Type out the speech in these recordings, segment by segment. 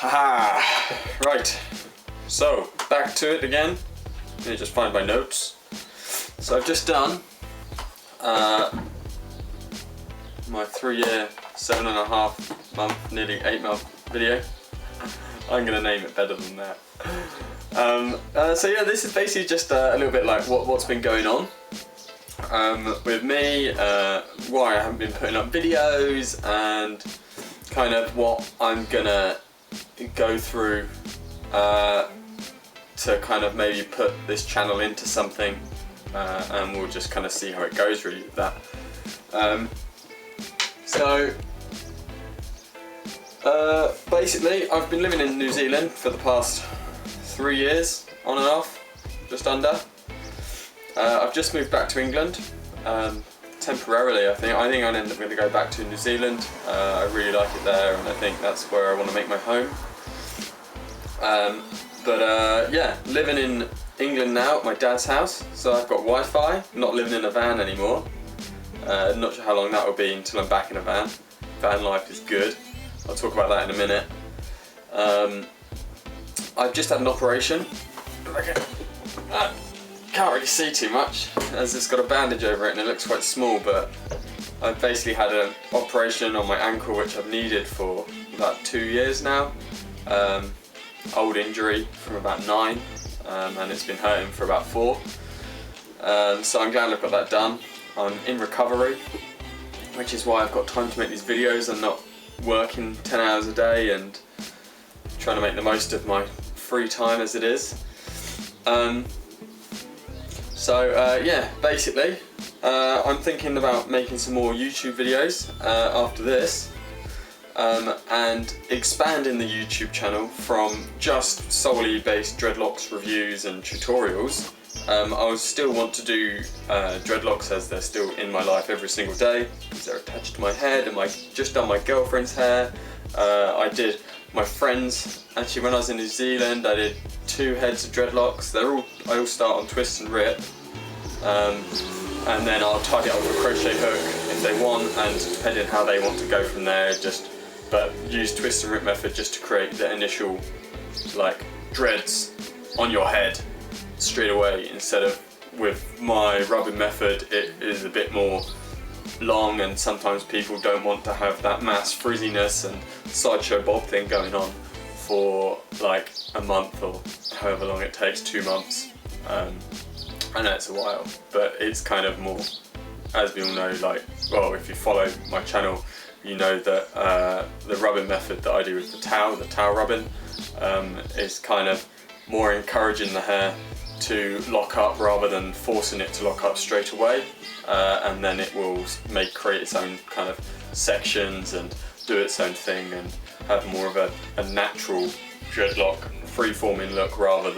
Haha! Right, so back to it again. Let me just find my notes. So I've just done my 3-year, 7.5 month, nearly 8-month video. I'm gonna name it better than that. So yeah, this is basically just a little bit like what's been going on with me, why I haven't been putting up videos, and kind of what I'm gonna go through to kind of maybe put this channel into something, and we'll just kind of see how it goes really with that. Basically I've been living in New Zealand for the past 3 years, on and off, just under. I've just moved back to England, temporarily I think. I'm going to go back to New Zealand. I really like it there, and I think that's where I want to make my home. Yeah, living in England now at my dad's house, so I've got Wi-Fi, not living in a van anymore. Not sure how long that will be until I'm back in a van. Van life is good. I'll talk about that in a minute. I've just had an operation. Can't really see too much as it's got a bandage over it and it looks quite small, but I've basically had an operation on my ankle which I've needed for about 2 years now. Old injury from about 9, and it's been hurting for about 4. So I'm glad I've got that done. I'm in recovery, which is why I've got time to make these videos and not working 10 hours a day and trying to make the most of my free time as it is. Yeah, basically I'm thinking about making some more YouTube videos after this, and expanding the YouTube channel from just solely based dreadlocks reviews and tutorials. I still want to do dreadlocks as they're still in my life every single day, because they're attached to my head, and just done my girlfriend's hair. I did my friends, actually when I was in New Zealand I did 2 heads of dreadlocks. I all start on twist and rip, and then I'll tie it up with a crochet hook if they want, and depending how they want to go from there, but use twist and rip method just to create the initial like dreads on your head straight away, instead of with my rubbing method it is a bit more long, and sometimes people don't want to have that mass frizziness and sideshow bob thing going on for like a month or however long it takes, 2 months. I know it's a while, but it's kind of more, as we all know, like, well, if you follow my channel you know that the rubbing method that I do with the towel rubbing, is kind of more encouraging the hair to lock up rather than forcing it to lock up straight away, and then it will create its own kind of sections and do its own thing and have more of a natural dreadlock free-forming look, rather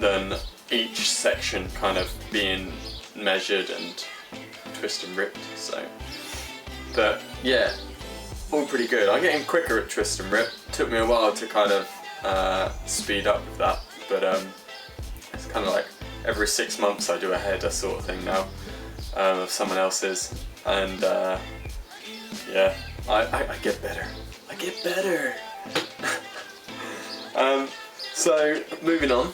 than each section kind of being measured and twist and ripped. So, but yeah, all pretty good. I'm getting quicker at twist and rip. Took me a while to kind of speed up with that, but it's kind of like every 6 months I do a header sort of thing now, of someone else's, and yeah, I get better. I get better. So moving on,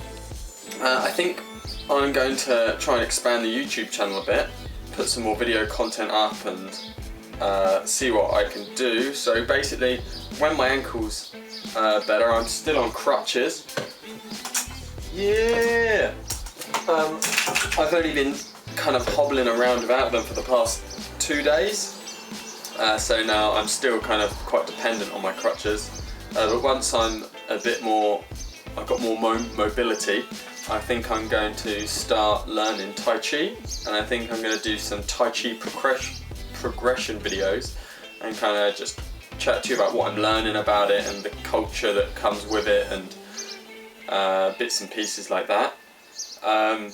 I think I'm going to try and expand the YouTube channel a bit, put some more video content up, and see what I can do. So basically, when my ankle's better, I'm still on crutches. Yeah! I've only been kind of hobbling around without them for the past 2 days, so now I'm still kind of quite dependent on my crutches. But once I'm a bit more, I've got more mobility, I think I'm going to start learning Tai Chi, and I think I'm going to do some Tai Chi progression videos and kind of just chat to you about what I'm learning about it and the culture that comes with it, and bits and pieces like that. I'm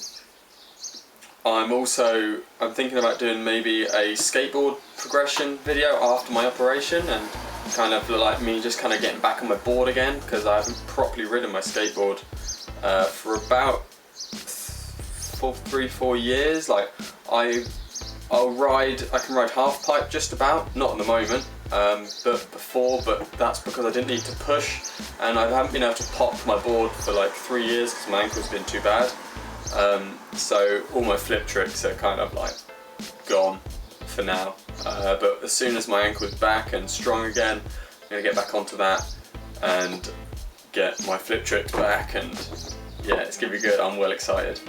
thinking about doing maybe a skateboard progression video after my operation, and kind of like me just kind of getting back on my board again, because I haven't properly ridden my skateboard for about 3-4 years. Like I can ride half pipe just about, not at the moment, but that's because I didn't need to push, and I haven't been able to pop my board for like 3 years because my ankle's been too bad. So all my flip tricks are kind of like gone for now. But as soon as my ankle's back and strong again, I'm gonna get back onto that and get my flip tricks back, and yeah, it's gonna be good. I'm well excited.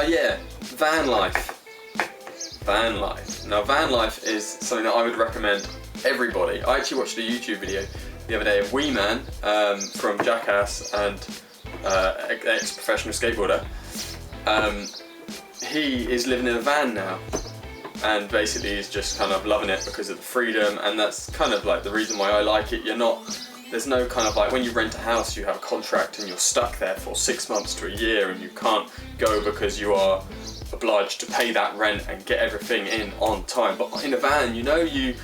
Yeah, van life. Van life. Now, van life is something that I would recommend everybody. I actually watched a YouTube video the other day of Wee Man from Jackass and ex-professional skateboarder. He is living in a van now, and basically he's just kind of loving it because of the freedom, and that's kind of like the reason why I like it. There's no kind of like, when you rent a house, you have a contract and you're stuck there for 6 months to a year, and you can't go because you are obliged to pay that rent and get everything in on time. But in a van, you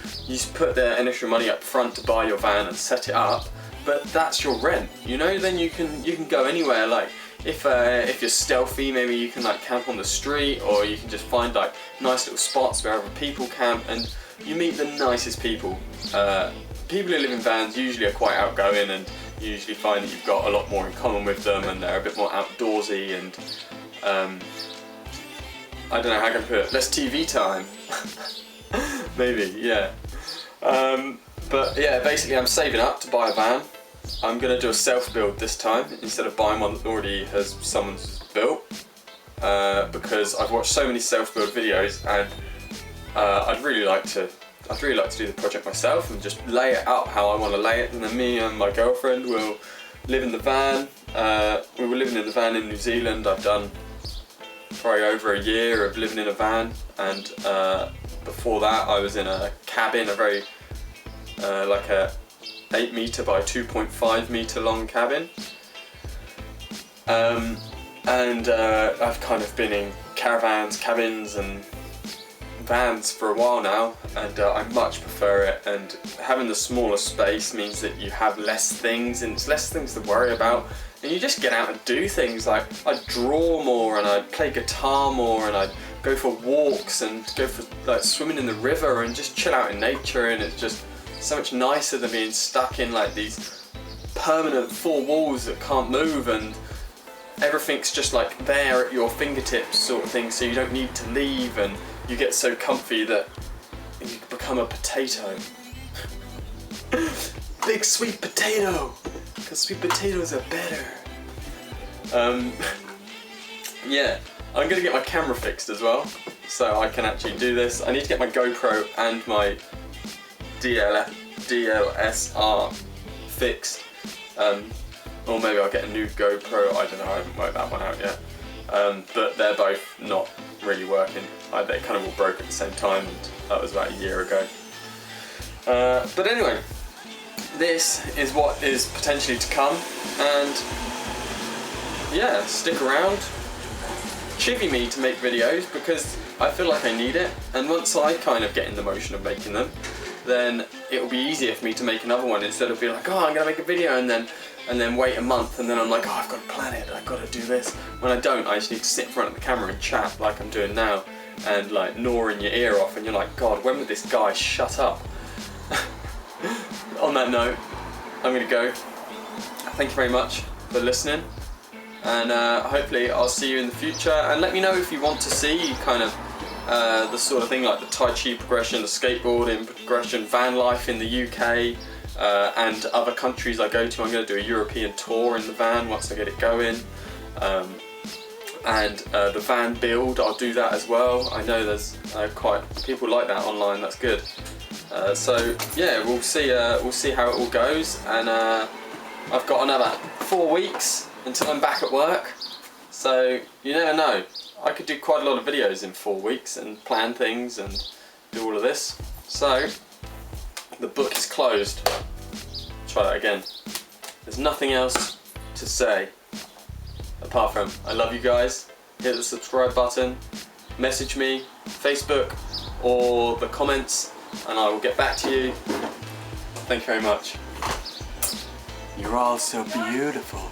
put the initial money up front to buy your van and set it up, but that's your rent. Then you can go anywhere. Like if you're stealthy, maybe you can like camp on the street, or you can just find like nice little spots where other people camp, and you meet the nicest people. People who live in vans usually are quite outgoing, and you usually find that you've got a lot more in common with them, and they're a bit more outdoorsy, and I don't know how I can put it, less TV time. Maybe, yeah. But yeah, basically I'm saving up to buy a van. I'm going to do a self-build this time instead of buying one that already has someone's built, because I've watched so many self-build videos, and I'd really like to do the project myself and just lay it out how I want to lay it, and then me and my girlfriend will live in the van. We were living in the van in New Zealand. I've done probably over a year of living in a van, and before that I was in a cabin, a very like a 8 metre by 2.5 metre long cabin, and I've kind of been in caravans, cabins and vans for a while now, and I much prefer it. And having the smaller space means that you have less things, and it's less things to worry about, and you just get out and do things. Like I draw more, and I play guitar more, and I go for walks and go for like swimming in the river and just chill out in nature, and it's just so much nicer than being stuck in like these permanent 4 walls that can't move, and everything's just like there at your fingertips sort of thing, so you don't need to leave, and you get so comfy that you become a potato. Big sweet potato, because sweet potatoes are better. Yeah, I'm gonna get my camera fixed as well, so I can actually do this. I need to get my GoPro and my DSLR fixed, or maybe I'll get a new GoPro. I don't know, I haven't worked that one out yet. But they're both not really working. They kind of all broke at the same time, and that was about a year ago. But anyway, this is what is potentially to come, and yeah, stick around. Chivvy me to make videos, because I feel like I need it, and once I kind of get in the motion of making them, then it will be easier for me to make another one, instead of being like, oh, I'm going to make a video and then wait a month, and then I'm like, oh, I've got to plan it, I've got to do this. When I don't, I just need to sit in front of the camera and chat like I'm doing now, and like gnawing your ear off, and you're like, God, when would this guy shut up? On that note, I'm going to go. Thank you very much for listening, and hopefully I'll see you in the future, and let me know if you want to see kind of the sort of thing like the Tai Chi progression, the skateboarding progression, van life in the UK, and other countries I go to. I'm going to do a European tour in the van once I get it going, and the van build, I'll do that as well. I know there's quite people like that online. That's good. So yeah, we'll see how it all goes, and I've got another 4 weeks until I'm back at work, so you never know. I could do quite a lot of videos in 4 weeks and plan things and do all of this. So the book is closed. Try that again. There's nothing else to say apart from I love you guys. Hit the subscribe button, message me, Facebook or the comments, and I will get back to you. Thank you very much. You're all so beautiful.